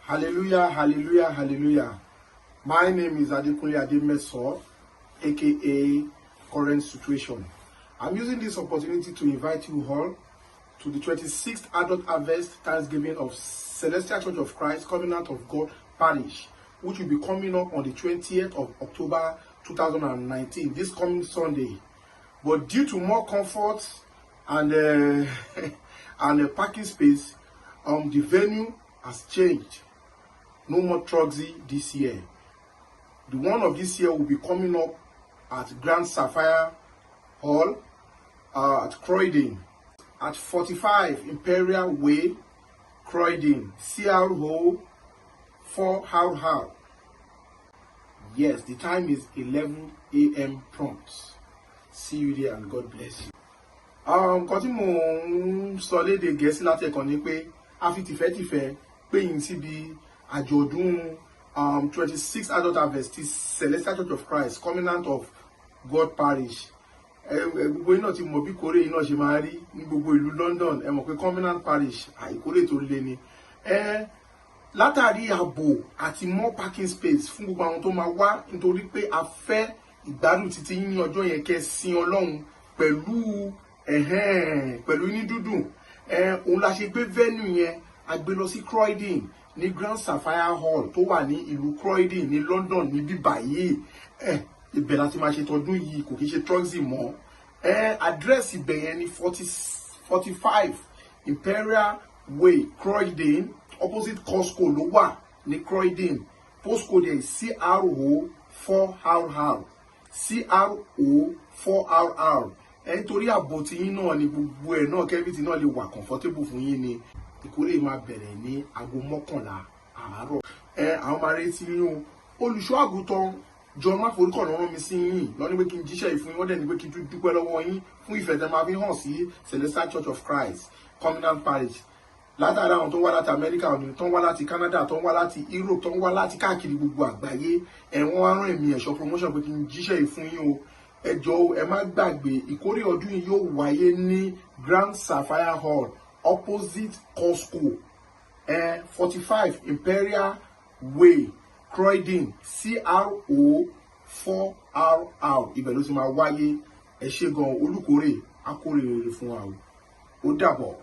Hallelujah, hallelujah, hallelujah. My name is Adekunle Ademeso, aka Current Situation. I'm using this opportunity to invite you all to the 26th Adult Harvest Thanksgiving of Celestial Church of Christ, Covenant of God Parish, which will be coming up on the 20th of October 2019, this coming Sunday. But due to more comfort and a parking space, the venue has changed. No more Trugsy this year. The one of this year will be coming up at Grand Sapphire Hall at Croydon, at 45 Imperial Way, Croydon, CRO 4RR. Yes, the time is 11 a.m. prompt. See you there and God bless you. Nǹkan tí mò ń sọ lédè Gẹ̀ẹ́sì láti ẹ̀kọ́ ni pé a fi tìfẹ́tìfẹ́ pé yín síbi àjọ̀dún 26th Adult Harvest Celestial Church of Christ, Covenant of God Parish. Gbogbo iná tí mo bí kórè iná ṣe máa rí ní gbogbo ìlú London, ẹ mọ̀ pé Covenant Parish àìkórè tó lé ni. Látàrí ààbò àti more parking space fún gbogbo àwọn tó máa wá, nítorí pé a fẹ́ ìgbádùn títí yín ní ọjọ́ yẹn kẹ́ sin Ọlọ́run pẹ̀lú ní dúdùn. Òun la ṣe gbé venue yẹn a gbé lọ sí Croydon ní Grand Sapphire Hall tó wà ní ìlú Croydon ní London níbí báyìí. Ibẹ̀ láti máa ṣe tọdún yìí, kò kí ṣe Trugsy mọ́. Address ibẹ̀ yẹn ní 45 Imperial Way, Croydon, opposite Costco ló wà ní Croydon. Postcode yẹn CRO 4RR, CRO 4RR. Nítorí ààbò tí yín náà ni gbogbo ẹ̀ náà kẹ́bìtì náà lè wà comfortable fún yín ni. Ìkórè máa bẹ̀rẹ̀ ní aago 11 àárọ̀. Àwọn máa retí yín o. Olùṣọ́ àgùntàn John Máforíkọ̀ náà rán mi sí yín lọ́ní pé kí n jíṣẹ́ ìfún yín, wọ́n dẹ̀ ní pé kí n dúpẹ́ lọ́wọ́ yín fún ìfẹ́ tẹ́ máa fi hàn sí Celestial Church of Christ, Covenant Parish. Látàrí àwọn tó wá láti Amẹ́ríkà, tó ń wá láti Canada, tó ń wá láti Europe, tó ń wá láti káàkiri gbogbo àgbáyé, wọ́n wá rán èmi ẹ̀ṣọ́ promotion pé kí n jíṣẹ́ ìfún yín o. Ẹ jọ̀ọ́ ẹ má gbàgbé, ìkórè ọdún yìí yóò wáyé ní Grand Sapphire Hall opposite Costco, 45 Imperial Way, Croydon, CRO 4RR. Ibẹ̀ ló ti máa wáyé. Ẹ ṣé gan, olùkórè akórè rere fún wa o. Ó dàbọ̀.